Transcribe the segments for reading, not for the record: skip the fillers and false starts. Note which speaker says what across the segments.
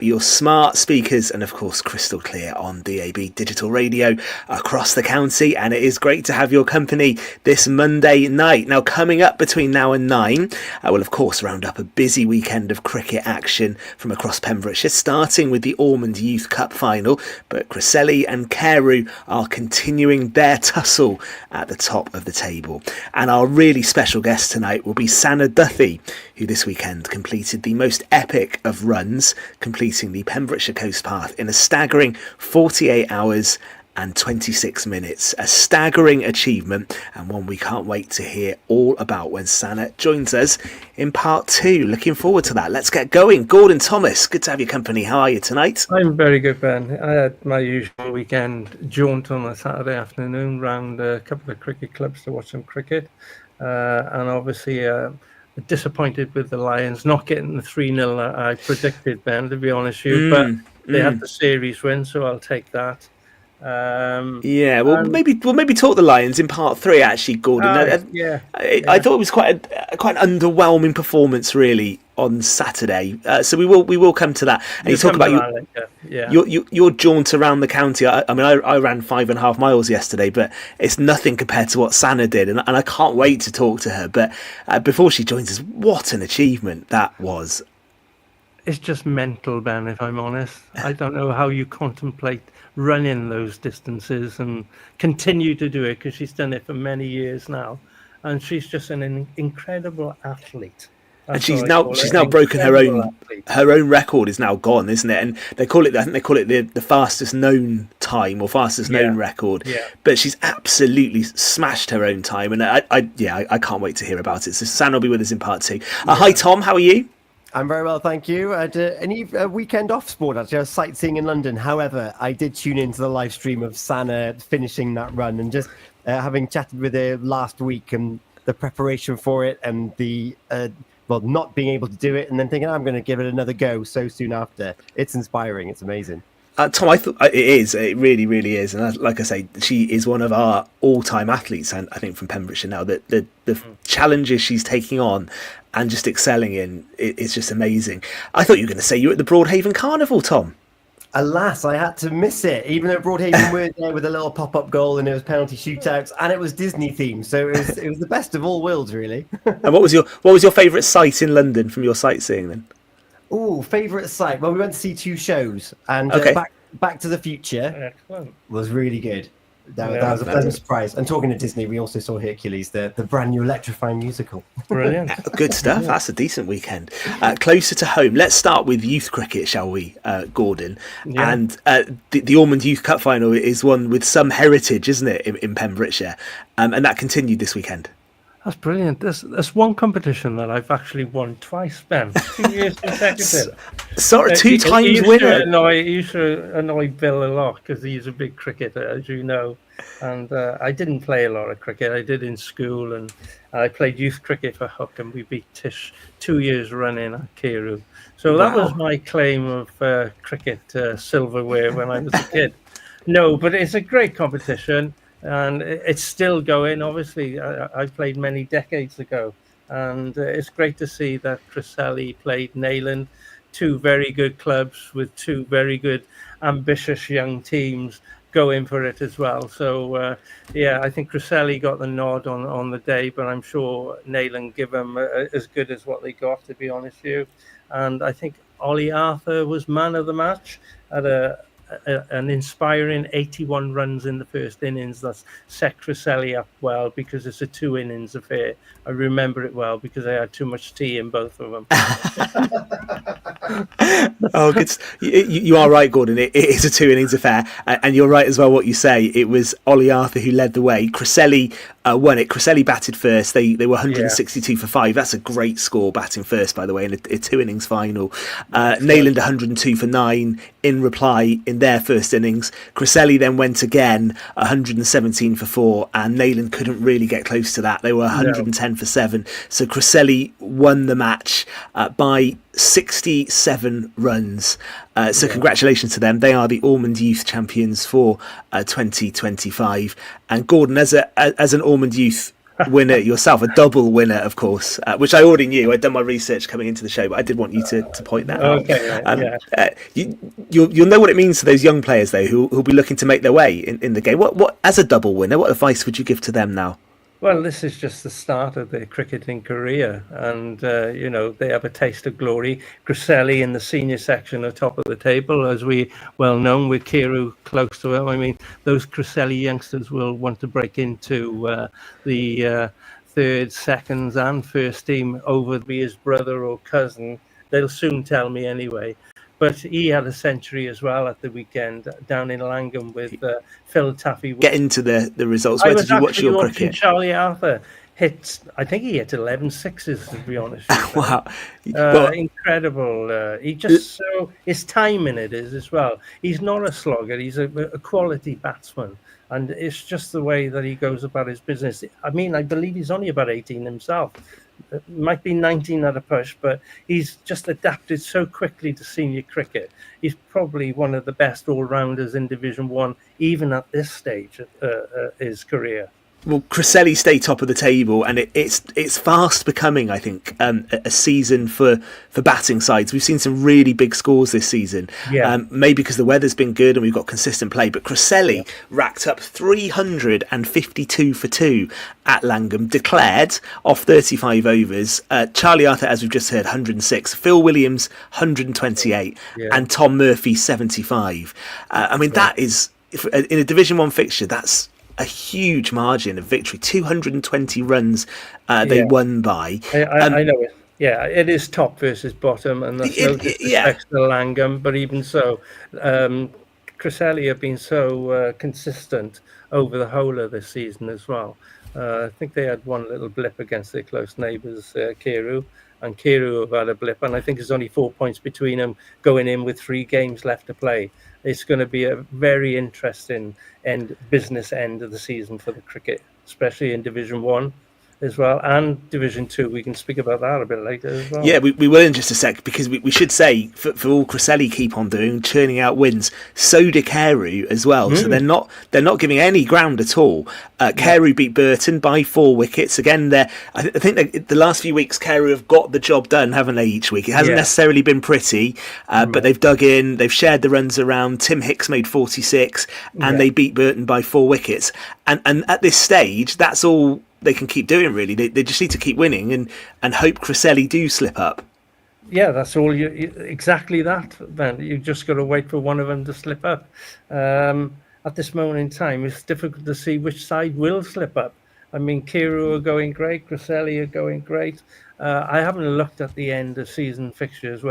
Speaker 1: your smart speakers, and of course crystal clear on DAB digital radio across the county. And it is great to have your company this Monday night. Now, coming up between now and 9, we'll of course round up a busy weekend of cricket action from across Pembrokeshire, starting with the Ormond Youth Cup Final, but Cresselly and Carew are continuing their tussle at the top of the table. And our really special guest tonight will be Sana Duthie, who this weekend completed the most epic of runs, completing the Pembrokeshire Coast Path in a staggering 48 hours and 26 minutes. A staggering achievement, and one we can't wait to hear all about when Sana joins us in part 2. Looking forward to that. Let's get going. Gordon Thomas, good to have your company. How are you tonight?
Speaker 2: I'm very good, Ben. I had my usual weekend jaunt on a Saturday afternoon round a couple of cricket clubs to watch some cricket, and obviously disappointed with the Lions not getting the 3-0 that I predicted, Ben, to be honest with you, but they had the series win, so I'll take that.
Speaker 1: Maybe talk the Lions in part 3, actually, Gordon. I thought it was quite an underwhelming performance, really, on Saturday. So we will come to that. And you talk about your jaunt around the county. I ran 5.5 miles yesterday, but it's nothing compared to what Sana did, and I can't wait to talk to her. But before she joins us, what an achievement that was!
Speaker 2: It's just mental, Ben, if I'm honest. I don't know how you contemplate running those distances and continue to do it, because she's done it for many years now, and she's just an incredible athlete.
Speaker 1: And she's now broken her own record is now gone, isn't it? And I think they call it the fastest known time or fastest known record. Yeah. But she's absolutely smashed her own time, and I can't wait to hear about it. So San will be with us in part 2. Hi Tom, how are you?
Speaker 3: I'm very well, thank you. Any weekend off sport, actually. I was sightseeing in London. However, I did tune into the live stream of Sana finishing that run, and just having chatted with her last week and the preparation for it, and the not being able to do it, and then thinking I'm going to give it another go so soon after. It's inspiring. It's amazing.
Speaker 1: Tom, I thought it is. It really, really is. And like I say, she is one of our all-time athletes, and I think from Pembrokeshire now. The challenges she's taking on and just excelling in, it's just amazing. I thought you were going to say you were at the Broadhaven Carnival, Tom.
Speaker 3: Alas, I had to miss it. Even though Broadhaven were there with a little pop-up goal, and it was penalty shootouts, and it was Disney themed, so it was the best of all worlds, really.
Speaker 1: And what was your favourite sight in London from your sightseeing then?
Speaker 3: Oh, favourite sight. Well, we went to see 2 shows, and Back to the Future was really good. That was a pleasant surprise. And talking to Disney, we also saw Hercules, the brand new electrifying musical.
Speaker 2: Brilliant.
Speaker 1: Good stuff. That's a decent weekend. Closer to home, let's start with youth cricket, shall we, Gordon? Yeah. And the Ormond Youth Cup Final is one with some heritage, isn't it, in Pembrokeshire? And that continued this weekend.
Speaker 2: That's brilliant. There's one competition that I've actually won twice, Ben. 2 years consecutive.
Speaker 1: Sorry, 2 times winner.
Speaker 2: He used to annoy Bill a lot, because he's a big cricketer, as you know. And I didn't play a lot of cricket. I did in school, and I played youth cricket for Hook, and we beat Tish 2 years running at Carew. So that was my claim of cricket silverware when I was a kid. No, but it's a great competition. And it's still going. Obviously, I played many decades ago, and it's great to see that Cresselly played Neyland, 2 very good clubs with 2 very good, ambitious young teams going for it as well. So, I think Cresselly got the nod on the day, but I'm sure Neyland give them as good as what they got, to be honest with you. And I think Ollie Arthur was man of the match at an inspiring 81 runs in the first innings. That's set Cresselly up well, because it's a 2 innings affair. I remember it well because I had too much tea in both of them.
Speaker 1: Oh, good. You are right, Gordon. It is a 2 innings affair, and you're right as well. What you say, it was Ollie Arthur who led the way. Cresselly won it. Cresselly batted first. They were 162 for 5. That's a great score, batting first, by the way, in a 2 innings final. Neyland 102 for 9 in reply in their first innings. Cresselly then went again 117 for 4, and Neyland couldn't really get close to that. They were 110 for 7. So Cresselly won the match by 67 runs. So congratulations to them. They are the Ormond Youth champions for 2025. And Gordon, as an Ormond Youth winner yourself, a double winner, of course, which I already knew. I'd done my research coming into the show, but I did want you to point that out.
Speaker 2: Okay, yeah.
Speaker 1: You'll know what it means to those young players, though, who'll be looking to make their way in the game. What as a double winner, what advice would you give to them now?
Speaker 2: Well, this is just the start of their cricketing career, and they have a taste of glory. Cresselly in the senior section are top of the table, as we well known, with Carew close to him. I mean, those Cresselly youngsters will want to break into the third, seconds, and first team over be his brother or cousin. They'll soon tell me anyway. But he had a century as well at the weekend down in Langham with Phil Taffy.
Speaker 1: Get into the results. Where did you watch your cricket?
Speaker 2: Charlie Arthur I think he hit 11 sixes, to be honest.
Speaker 1: Wow.
Speaker 2: Incredible. He just his time in it is as well. He's not a slogger. He's a quality batsman. And it's just the way that he goes about his business. I mean, I believe he's only about 18 himself. It might be 19 at a push, but he's just adapted so quickly to senior cricket. He's probably one of the best all-rounders in Division 1, even at this stage of his career.
Speaker 1: Well, Cresselly stay top of the table, and it's fast becoming, I think, a season for batting sides. We've seen some really big scores this season, maybe because the weather's been good and we've got consistent play. But Cresselly racked up 352 for 2 at Langham, declared off 35 overs. Charlie Arthur, as we've just heard, 106. Phil Williams, 128, and Tom Murphy, 75. I mean, that is, in a Division 1 fixture, that's a huge margin of victory. 220 runs they won by.
Speaker 2: I know it. Yeah, it is top versus bottom, and that's no disrespect to Langham, but even so, Cresselly have been so consistent over the whole of this season as well. I think they had one little blip against their close neighbours, Carew, and Carew have had a blip, and I think there's only 4 points between them going in with 3 games left to play. It's going to be a very interesting business end of the season for the cricket, especially in Division 1 as well, and Division 2. We can speak about that a bit later as well.
Speaker 1: Yeah, we will in just a sec, because we should say, for all Cresselly keep on doing, churning out wins, so do Carew as well. So they're not giving any ground at all. Carew beat Burton by 4 wickets. Again, I think the last few weeks Carew have got the job done, haven't they, each week? It hasn't necessarily been pretty, but they've dug in, they've shared the runs around. Tim Hicks made 46, and they beat Burton by 4 wickets. And at this stage, that's all they can keep doing, really. They just need to keep winning and hope Cresselly do slip up.
Speaker 2: Yeah, that's all. Exactly that, Ben. You've just got to wait for one of them to slip up. At this moment in time, it's difficult to see which side will slip up. I mean, Carew are going great, Cresselly are going great. I haven't looked at the end of season fixtures,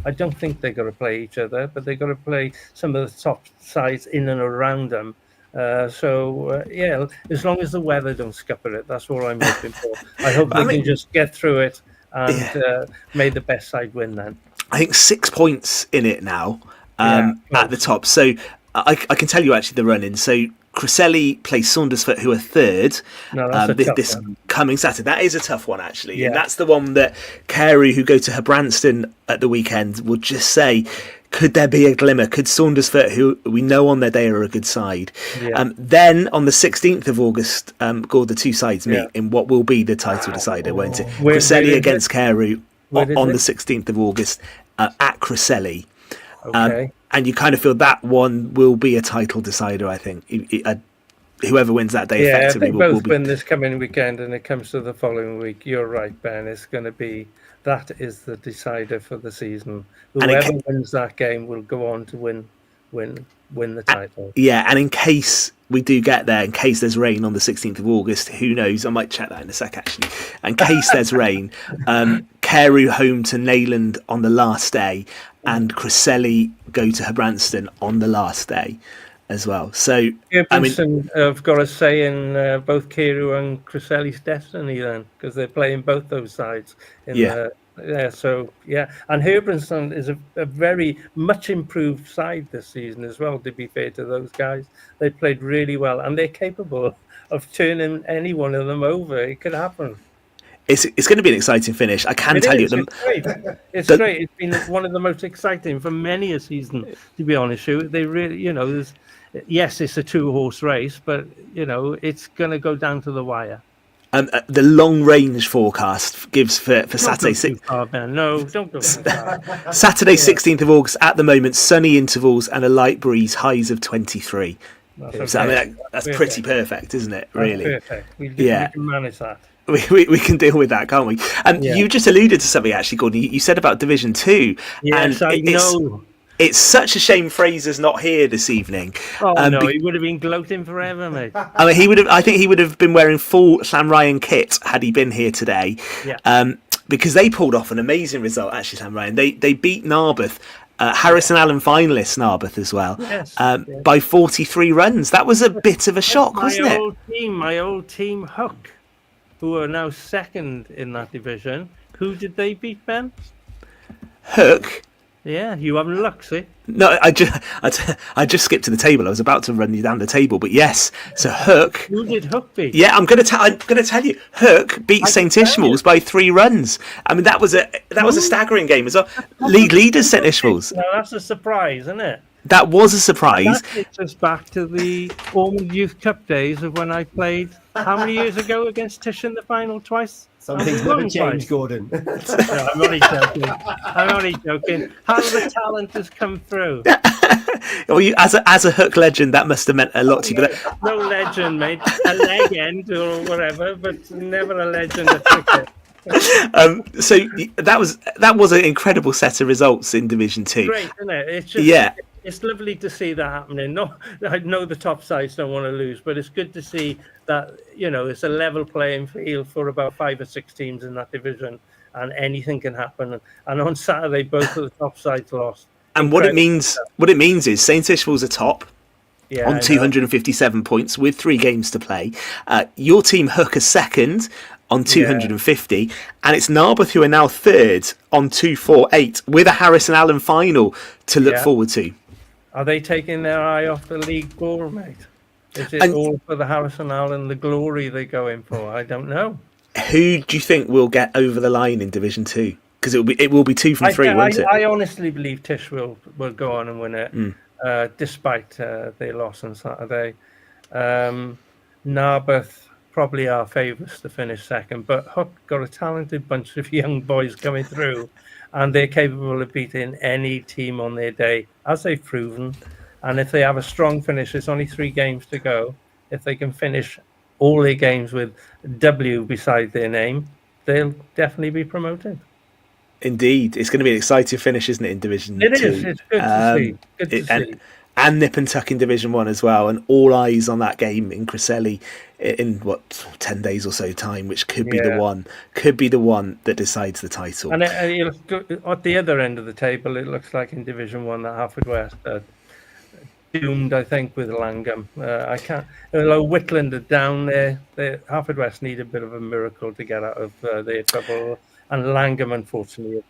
Speaker 2: I don't think they're going to play each other, but they've got to play some of the top sides in and around them. As long as the weather don't scupper it, that's all I'm hoping for. I hope they can just get through it and may the best side win then.
Speaker 1: I think 6 points in it now at the top. So I can tell you actually the run-in. So Cresselly plays Saundersfoot, who are third this coming Saturday. That is a tough one, actually. And that's the one that Carew, who go to Branston at the weekend, will just say, could there be a glimmer? Could Saundersfoot, who we know on their day are a good side, then on the 16th of August, Gord, the two sides meet in what will be the title decider, won't it? Cresselly against Carew on the 16th of August at Cresselly.
Speaker 2: Okay.
Speaker 1: And you kind of feel that one will be a title decider, I think. Whoever wins that day effectively
Speaker 2: will be.
Speaker 1: Both
Speaker 2: win this coming weekend, and it comes to the following week. You're right, Ben. It's going to be... That is the decider for the season. Whoever wins that game will go on to win the title.
Speaker 1: And in case we do get there, in case there's rain on the 16th of August, who knows? I might check that in a sec, actually. In case there's rain, Carew home to Neyland on the last day, and Cresselly go to Branston on the last day as well. So,
Speaker 2: I've got a say in both Carew and Cresselly's destiny then, because they're playing both those sides. And Herbrandston is a very much improved side this season as well, to be fair to those guys. They played really well, and they're capable of turning any one of them over. It could happen.
Speaker 1: It's going to be an exciting finish. I can tell you.
Speaker 2: It's great. It's great. It's been one of the most exciting for many a season, to be honest with you. They really, yes, it's a 2-horse race, but, it's going to go down to the wire.
Speaker 1: The long range forecast gives for Saturday.
Speaker 2: No, don't go too far.
Speaker 1: Saturday, 16th of August. At the moment, sunny intervals and a light breeze. Highs of 23. So I mean, that's pretty perfect, isn't it? Really?
Speaker 2: That's perfect. We can manage that.
Speaker 1: We can deal with that, can't we? And you just alluded to something actually, Gordon. You said about Division 2.
Speaker 2: Yes, I know.
Speaker 1: It's such a shame Fraser's not here this evening.
Speaker 2: Oh no, he would have been gloating forever, mate.
Speaker 1: I mean, I think he would have been wearing full Llanrhian kit had he been here today.
Speaker 2: Yeah.
Speaker 1: Because they pulled off an amazing result, actually, Llanrhian. They beat Narberth, Harris and Allen finalists, Narberth as well, by 43 runs. That was a bit of a shock, wasn't it?
Speaker 2: My old team, Hook, who are now second in that division. Who did they beat, Ben?
Speaker 1: Hook.
Speaker 2: Yeah, you haven't looked, see?
Speaker 1: No, I just skipped to the table. I was about to run you down the table, but yes. So Hook.
Speaker 2: Who did Hook beat?
Speaker 1: Yeah, I'm going to tell you. Hook beat St Ishmael's by 3 runs. I mean, that was a staggering game as well. League leaders St Ishmael's.
Speaker 2: Now that's a surprise, isn't it?
Speaker 1: That was a surprise.
Speaker 2: That takes us back to the Ormond Youth Cup days of when I played. How many years ago against Tish in the final twice?
Speaker 3: Some things never change, Gordon.
Speaker 2: No, I'm only joking. How the talent has come through.
Speaker 1: Well, as a Hook legend, that must have meant a lot to you. But
Speaker 2: no legend, mate. A legend or whatever, but never a legend of cricket.
Speaker 1: So that was an incredible set of results in Division 2.
Speaker 2: Great, isn't it? It's just, it's lovely to see that happening. No, I know the top sides don't want to lose, but it's good to see that, it's a level playing field for about 5 or 6 teams in that division, and anything can happen. And on Saturday, both of the top sides lost.
Speaker 1: And what it means is St Ishmael's are top on 257 points with 3 games to play. Your team Hook are second on 250, and it's Narberth who are now third on 248 with a Harris and Allen final to look forward to.
Speaker 2: Are they taking their eye off the league ball, mate? Is it all for the Harris and Allen, the glory they go in for? I don't know.
Speaker 1: Who do you think will get over the line in Division 2? Because it will be 2 from 3, won't it?
Speaker 2: I honestly believe Tish will go on and win it, despite their loss on Saturday. Narberth probably our favourites to finish second, but Hook got a talented bunch of young boys coming through, and they're capable of beating any team on their day, as they've proven. And if they have a strong finish, it's only 3 games to go. If they can finish all their games with W beside their name, they'll definitely be promoted.
Speaker 1: Indeed, it's going to be an exciting finish, isn't it, in Division 2?
Speaker 2: It is. It's good to see.
Speaker 1: And Nip and Tuck in Division 1 as well, and all eyes on that game in Cresselly in 10 days or so time, which could be the one that decides the title. And
Speaker 2: at the other end of the table, it looks like in Division 1 that Haverfordwest are doomed, I think, with Langham. Although Whitland are down there, Haverfordwest need a bit of a miracle to get out of their trouble, and Langham, unfortunately,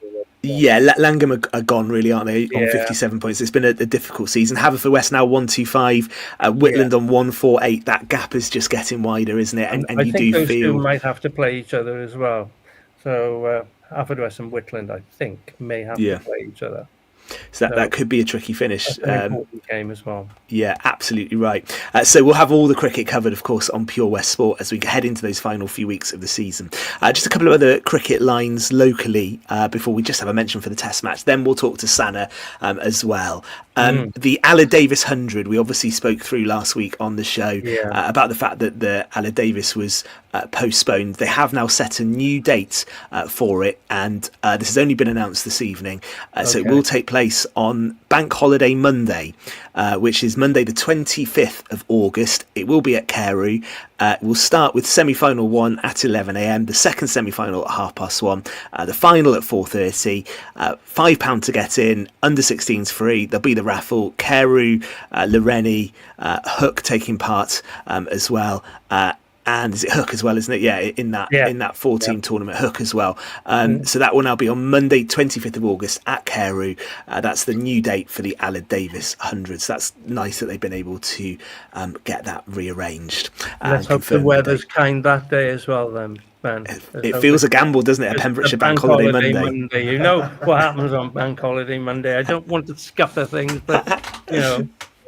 Speaker 1: Langham are gone, really, aren't they? On 57 points. It's been a difficult season. Haverfordwest now 125, Whitland on 148. That gap is just getting wider, isn't it? And
Speaker 2: I
Speaker 1: you
Speaker 2: think
Speaker 1: do
Speaker 2: those
Speaker 1: feel
Speaker 2: two might have to play each other as well. So Haverfordwest and Whitland, I think, may have to play each other.
Speaker 1: So that could be a tricky finish.
Speaker 2: That's an important game as well.
Speaker 1: Yeah, absolutely right. So we'll have all the cricket covered, of course, on Pure West Sport as we head into those final few weeks of the season. Just a couple of other cricket lines locally before we just have a mention for the Test match. Then we'll talk to Sana as well. The Aled Davis 100, we obviously spoke through last week on the show about the fact that the Aled Davis was postponed. They have now set a new date for it, and this has only been announced this evening. So it will take place on Bank Holiday Monday, which is Monday the 25th of August. It will be at Carew. We'll start with semi-final 1 at 11 a.m, the second semi-final at 1:30, the final at 4:30. £5 to get in, under 16s free. There'll be the raffle. Carew, Llanrhian, Hook taking part as well. And is it Hook as well, isn't it? Yeah, in that 14 tournament, Hook as well. So that will now be on Monday, 25th of August at Carew. That's the new date for the Aled Davis 100. So that's nice that they've been able to get that rearranged.
Speaker 2: Let's hope the weather's kind that day as well, then, Ben.
Speaker 1: It feels a gamble, doesn't it? A Pembrokeshire Bank Holiday Monday.
Speaker 2: You know what happens on Bank Holiday Monday. I don't want to scupper things, but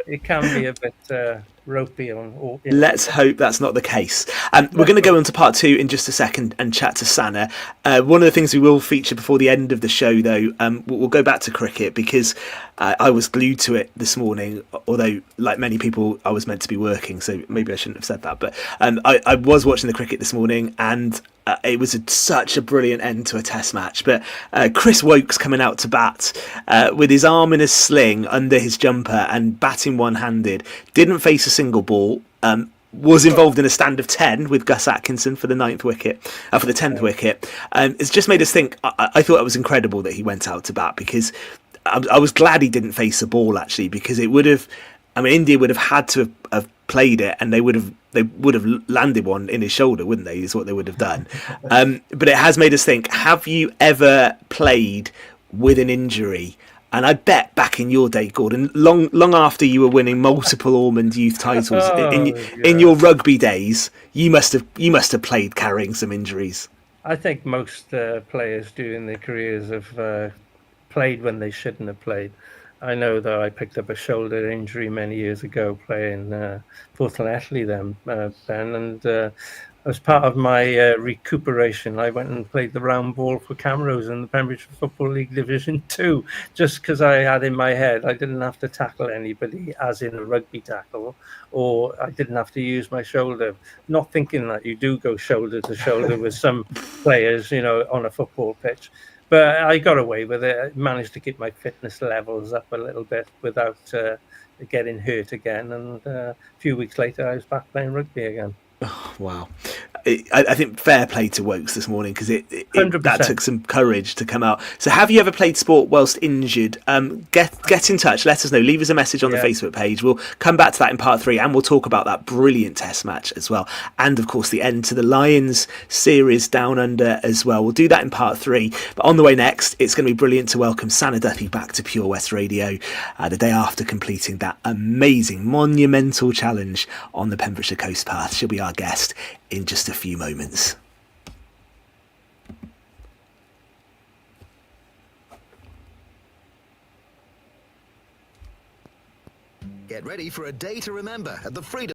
Speaker 2: it can be a bit ropey on. Or,
Speaker 1: Let's hope that's not the case. We're going to go on to part 2 in just a second and chat to Sana. One of the things we will feature before the end of the show, though, we'll go back to cricket because I was glued to it this morning, although, like many people, I was meant to be working, so maybe I shouldn't have said that. But I was watching the cricket this morning, and it was such a brilliant end to a test match. But Chris Woakes coming out to bat with his arm in a sling under his jumper and batting one-handed, didn't face a single ball, was involved in a stand of 10 with Gus Atkinson for the 10th wicket. It's just made us think. I thought it was incredible that he went out to bat, because I was glad he didn't face a ball, actually, because it would have, India would have had to have played it, and they would have landed one in his shoulder, wouldn't they? Is what they would have done. But it has made us think, have you ever played with an injury? And I bet back in your day, Gordon, long after you were winning multiple Ormond Youth titles in your rugby days, you must have played carrying some injuries.
Speaker 2: I think most players during their careers have played when they shouldn't have played. I know that I picked up a shoulder injury many years ago playing for Llanrhian then, Ben, and as part of my recuperation, I went and played the round ball for Camrose in the Pembrokeshire Football League Division 2, just because I had in my head I didn't have to tackle anybody, as in a rugby tackle, or I didn't have to use my shoulder. Not thinking that you do go shoulder to shoulder with some players, on a football pitch. But I got away with it. I managed to keep my fitness levels up a little bit without getting hurt again. And a few weeks later, I was back playing rugby again.
Speaker 1: Oh, wow. I think fair play to Woakes this morning, because that took some courage to come out. So have you ever played sport whilst injured? Get in touch, let us know, leave us a message on the Facebook page. We'll come back to that in part 3, and we'll talk about that brilliant test match as well, and of course the end to the Lions series down under as well. We'll do that in part 3, but on the way next, it's going to be brilliant to welcome Sana Duffy back to Pure West Radio the day after completing that amazing monumental challenge on the Pembrokeshire Coast Path. She'll be our guest in just a few moments.
Speaker 4: Get ready for a day to remember at the Freedom